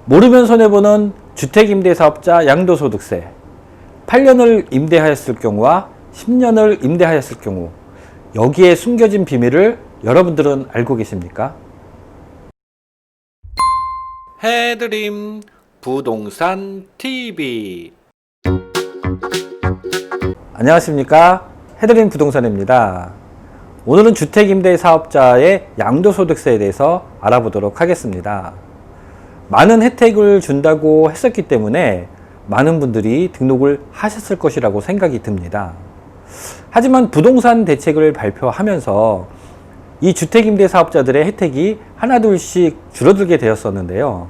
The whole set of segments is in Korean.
모르면 손해보는 주택임대사업자 양도소득세. 8년을 임대하였을 경우와 10년을 임대하였을 경우, 여기에 숨겨진 비밀을 여러분들은 알고 계십니까? 해드림 부동산 TV. 안녕하십니까? 해드림 부동산입니다. 오늘은 주택임대사업자의 양도소득세에 대해서 알아보도록 하겠습니다. 많은 혜택을 준다고 했었기 때문에 많은 분들이 등록을 하셨을 것이라고 생각이 듭니다. 하지만 부동산 대책을 발표하면서 이 주택임대사업자들의 혜택이 하나둘씩 줄어들게 되었었는데요.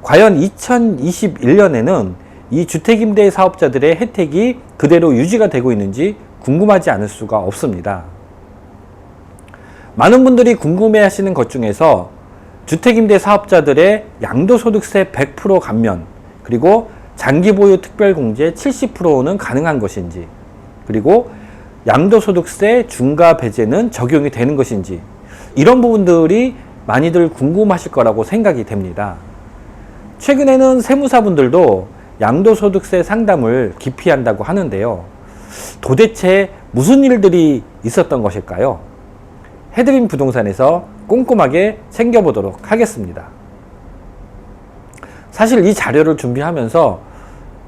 과연 2021년에는 이 주택임대사업자들의 혜택이 그대로 유지가 되고 있는지 궁금하지 않을 수가 없습니다. 많은 분들이 궁금해 하시는 것 중에서 주택임대사업자들의 양도소득세 100% 감면, 그리고 장기보유 특별공제 70%는 가능한 것인지, 그리고 양도소득세 중과 배제는 적용이 되는 것인지, 이런 부분들이 많이들 궁금하실 거라고 생각이 됩니다. 최근에는 세무사분들도 양도소득세 상담을 기피한다고 하는데요. 도대체 무슨 일들이 있었던 것일까요? 해드림 부동산에서 꼼꼼하게 챙겨보도록 하겠습니다. 사실 이 자료를 준비하면서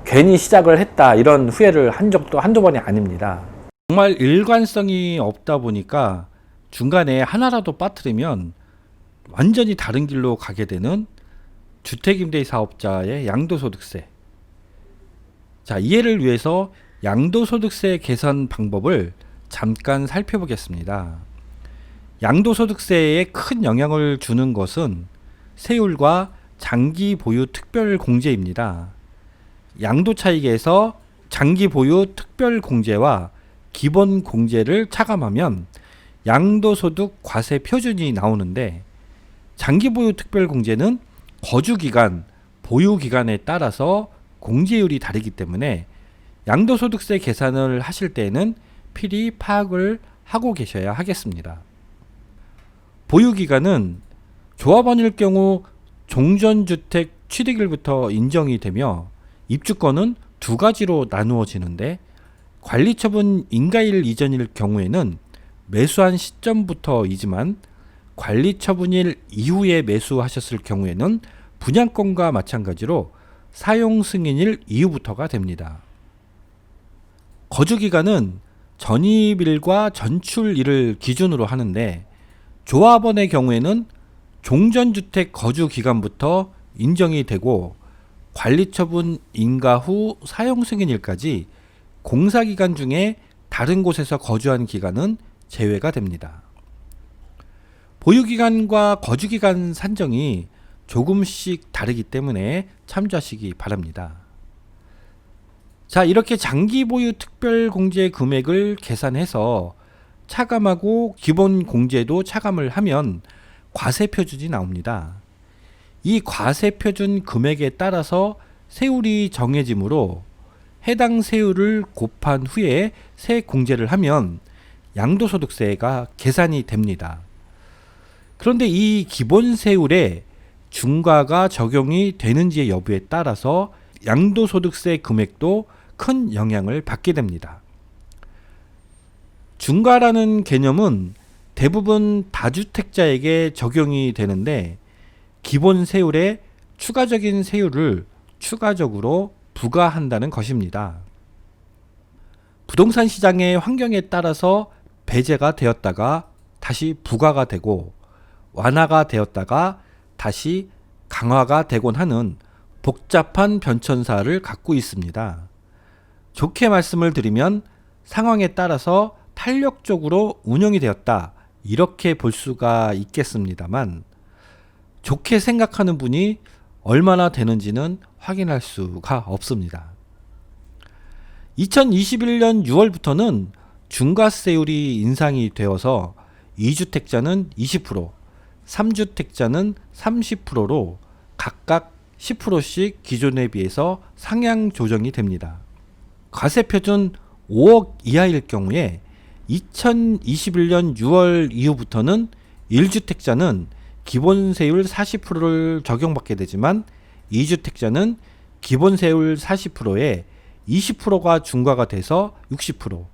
괜히 시작을 했다 이런 후회를 한 적도 한두 번이 아닙니다. 정말 일관성이 없다 보니까 중간에 하나라도 빠뜨리면 완전히 다른 길로 가게 되는 주택임대사업자의 양도소득세. 자, 이해를 위해서 양도소득세 계산 방법을 잠깐 살펴보겠습니다. 양도소득세에 큰 영향을 주는 것은 세율과 장기 보유 특별 공제입니다. 양도 차익에서 장기 보유 특별 공제와 기본 공제를 차감하면 양도소득 과세 표준이 나오는데, 장기 보유 특별 공제는 거주 기간, 보유 기간에 따라서 공제율이 다르기 때문에 양도소득세 계산을 하실 때에는 필히 파악을 하고 계셔야 하겠습니다. 보유기간은 조합원일 경우 종전주택 취득일부터 인정이 되며 입주권은 두 가지로 나누어지는데, 관리처분 인가일 이전일 경우에는 매수한 시점부터이지만 관리처분일 이후에 매수하셨을 경우에는 분양권과 마찬가지로 사용 승인일 이후부터가 됩니다. 거주기간은 전입일과 전출일을 기준으로 하는데, 조합원의 경우에는 종전주택 거주기간부터 인정이 되고 관리처분 인가 후 사용승인일까지 공사기간 중에 다른 곳에서 거주한 기간은 제외가 됩니다. 보유기간과 거주기간 산정이 조금씩 다르기 때문에 참조하시기 바랍니다. 자, 이렇게 장기보유 특별공제 금액을 계산해서 차감하고 기본 공제도 차감을 하면 과세표준이 나옵니다. 이 과세표준 금액에 따라서 세율이 정해지므로 해당 세율을 곱한 후에 세공제를 하면 양도소득세가 계산이 됩니다. 그런데 이 기본 세율에 중과가 적용이 되는지의 여부에 따라서 양도소득세 금액도 큰 영향을 받게 됩니다. 중과라는 개념은 대부분 다주택자에게 적용이 되는데, 기본 세율에 추가적인 세율을 추가적으로 부과한다는 것입니다. 부동산 시장의 환경에 따라서 배제가 되었다가 다시 부과가 되고, 완화가 되었다가 다시 강화가 되곤 하는 복잡한 변천사를 갖고 있습니다. 좋게 말씀을 드리면 상황에 따라서 탄력적으로 운영이 되었다, 이렇게 볼 수가 있겠습니다만, 좋게 생각하는 분이 얼마나 되는지는 확인할 수가 없습니다. 2021년 6월부터는 중과세율이 인상이 되어서 2주택자는 20%, 3주택자는 30%로 각각 10%씩 기존에 비해서 상향 조정이 됩니다. 과세표준 5억 이하일 경우에 2021년 6월 이후부터는 1주택자는 기본세율 40%를 적용받게 되지만 2주택자는 기본세율 40%에 20%가 중과가 돼서 60%,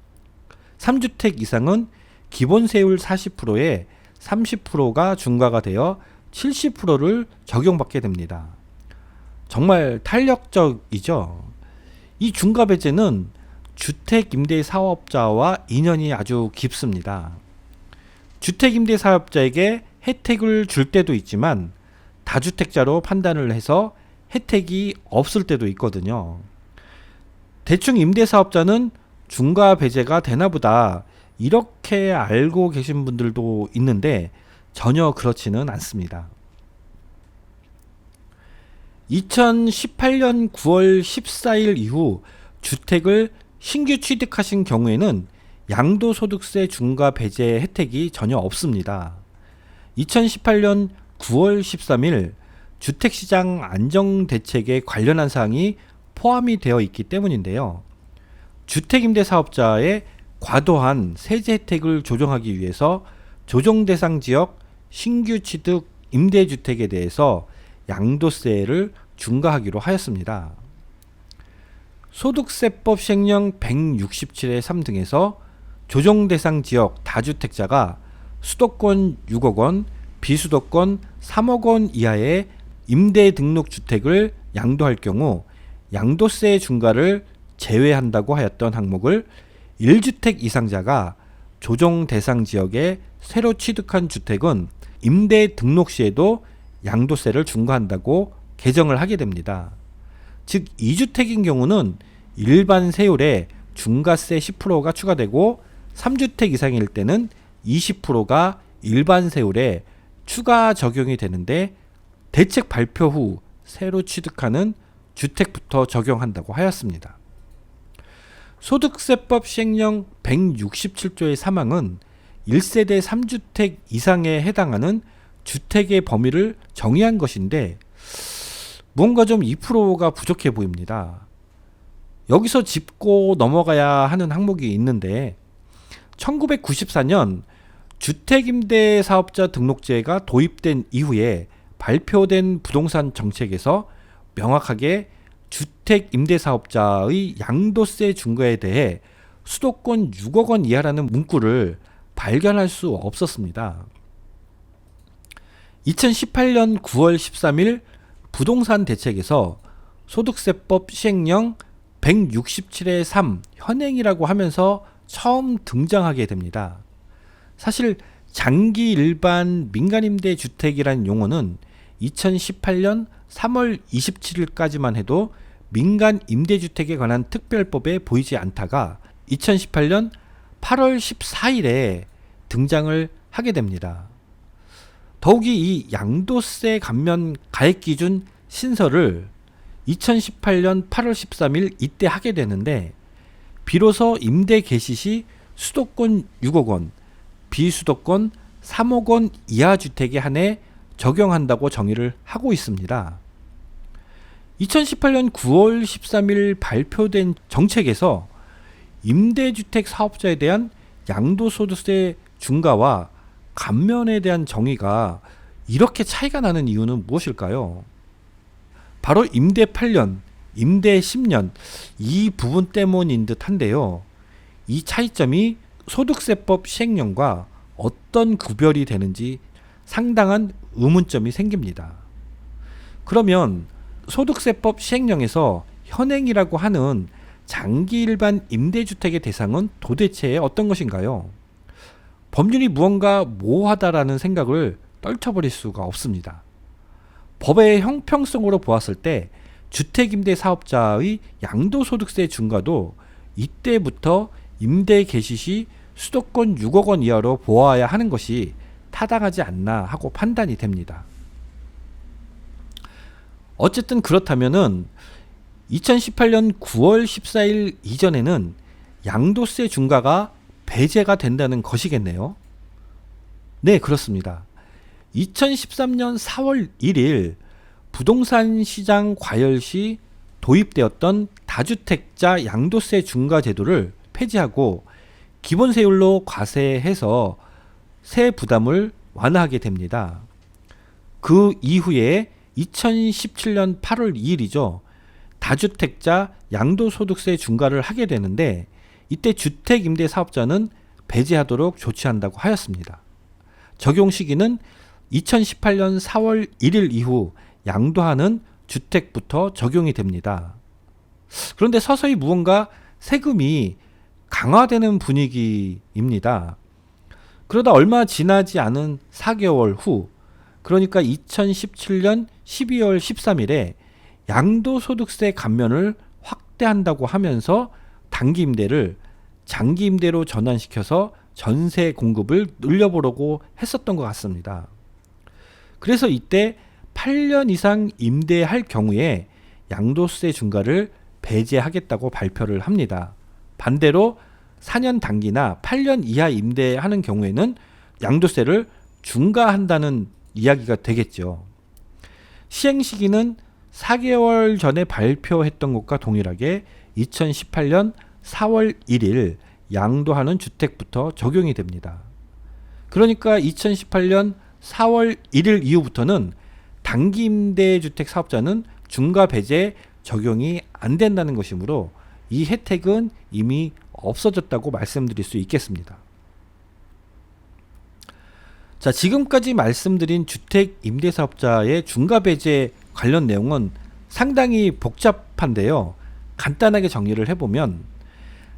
3주택 이상은 기본세율 40%에 30%가 중과가 되어 70%를 적용받게 됩니다. 정말 탄력적이죠. 이 중과배제는 주택임대사업자와 인연이 아주 깊습니다. 주택임대사업자에게 혜택을 줄 때도 있지만 다주택자로 판단을 해서 혜택이 없을 때도 있거든요. 대충 임대사업자는 중과배제가 되나보다 이렇게 알고 계신 분들도 있는데 전혀 그렇지는 않습니다. 2018년 9월 14일 이후 주택을 신규 취득하신 경우에는 양도소득세 중과배제 혜택이 전혀 없습니다. 2018년 9월 13일 주택시장 안정대책에 관련한 사항이 포함이 되어 있기 때문인데요. 주택임대사업자의 과도한 세제 혜택을 조정하기 위해서 조정대상 지역 신규 취득 임대주택에 대해서 양도세를 중과하기로 하였습니다. 소득세법 시행령 167의 3 등에서 조정대상 지역 다주택자가 수도권 6억 원, 비수도권 3억 원 이하의 임대등록주택을 양도할 경우 양도세 중과를 제외한다고 하였던 항목을 1주택 이상자가 조정대상 지역에 새로 취득한 주택은 임대등록 시에도 양도세를 중과한다고 개정을 하게 됩니다. 즉 2주택인 경우는 일반 세율에 중과세 10%가 추가되고 3주택 이상일 때는 20%가 일반 세율에 추가 적용이 되는데 대책 발표 후 새로 취득하는 주택부터 적용한다고 하였습니다. 소득세법 시행령 167조의 3항은 1세대 3주택 이상에 해당하는 주택의 범위를 정의한 것인데 뭔가 좀 2%가 부족해 보입니다. 여기서 짚고 넘어가야 하는 항목이 있는데 1994년 주택임대사업자 등록제가 도입된 이후에 발표된 부동산 정책에서 명확하게 주택임대사업자의 양도세 중과에 대해 수도권 6억 원 이하라는 문구를 발견할 수 없었습니다. 2018년 9월 13일 부동산 대책에서 소득세법 시행령 167의 3 현행이라고 하면서 처음 등장하게 됩니다. 사실 장기 일반 민간임대주택이란 용어는 2018년 3월 27일까지만 해도 민간임대주택에 관한 특별법에 보이지 않다가 2018년 8월 14일에 등장을 하게 됩니다. 더욱이 이 양도세 감면 가액기준 신설을 2018년 8월 13일 이때 하게 되는데 비로소 임대 개시 시 수도권 6억 원, 비수도권 3억 원 이하 주택에 한해 적용한다고 정의를 하고 있습니다. 2018년 9월 13일 발표된 정책에서 임대주택 사업자에 대한 양도소득세 중과와 감면에 대한 정의가 이렇게 차이가 나는 이유는 무엇일까요? 바로 임대 8년, 임대 10년 이 부분 때문인 듯한데요. 이 차이점이 소득세법 시행령과 어떤 구별이 되는지 상당한 의문점이 생깁니다. 그러면 소득세법 시행령에서 현행이라고 하는 장기 일반 임대주택의 대상은 도대체 어떤 것인가요? 법률이 무언가 모호하다라는 생각을 떨쳐버릴 수가 없습니다. 법의 형평성으로 보았을 때 주택임대사업자의 양도소득세 중과도 이때부터 임대 개시 시 수도권 6억 원 이하로 보아야 하는 것이 타당하지 않나 하고 판단이 됩니다. 어쨌든 그렇다면은 2018년 9월 14일 이전에는 양도세 중과가 배제가 된다는 것이겠네요. 네, 그렇습니다. 2013년 4월 1일 부동산 시장 과열 시 도입되었던 다주택자 양도세 중과 제도를 폐지하고 기본세율로 과세해서 세 부담을 완화하게 됩니다. 그 이후에 2017년 8월 2일이죠. 다주택자 양도소득세 중과를 하게 되는데 이때 주택임대사업자는 배제하도록 조치한다고 하였습니다. 적용 시기는 2018년 4월 1일 이후 양도하는 주택부터 적용이 됩니다. 그런데 서서히 무언가 세금이 강화되는 분위기입니다. 그러다 얼마 지나지 않은 4개월 후, 그러니까 2017년 12월 13일에 양도소득세 감면을 확대한다고 하면서 단기임대를 장기임대로 전환시켜서 전세 공급을 늘려보려고 했었던 것 같습니다. 그래서 이때 8년 이상 임대할 경우에 양도세 중과를 배제하겠다고 발표를 합니다. 반대로 4년 단기나 8년 이하 임대하는 경우에는 양도세를 중과한다는 이야기가 되겠죠. 시행 시기는 4개월 전에 발표했던 것과 동일하게 2018년 4월 1일 양도하는 주택부터 적용이 됩니다. 그러니까 2018년 4월 1일 이후부터는 단기 임대주택 사업자는 중과 배제 적용이 안 된다는 것이므로 이 혜택은 이미 없어졌다고 말씀드릴 수 있겠습니다. 자, 지금까지 말씀드린 주택 임대사업자의 중과 배제 관련 내용은 상당히 복잡한데요. 간단하게 정리를 해보면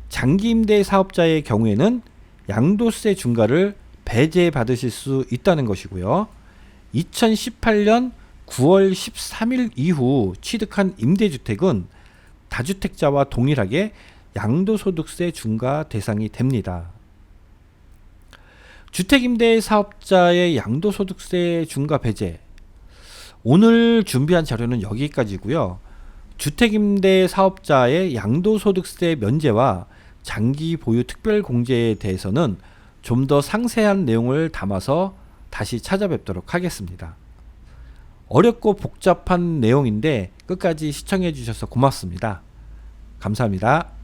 장기 임대 사업자의 경우에는 양도세 중과를 배제받으실 수 있다는 것이고요. 2018년 9월 13일 이후 취득한 임대주택은 다주택자와 동일하게 양도소득세 중과 대상이 됩니다. 주택임대 사업자의 양도소득세 중과 배제, 오늘 준비한 자료는 여기까지고요. 주택임대 사업자의 양도소득세 면제와 장기 보유 특별공제에 대해서는 좀 더 상세한 내용을 담아서 다시 찾아뵙도록 하겠습니다. 어렵고 복잡한 내용인데 끝까지 시청해 주셔서 고맙습니다. 감사합니다.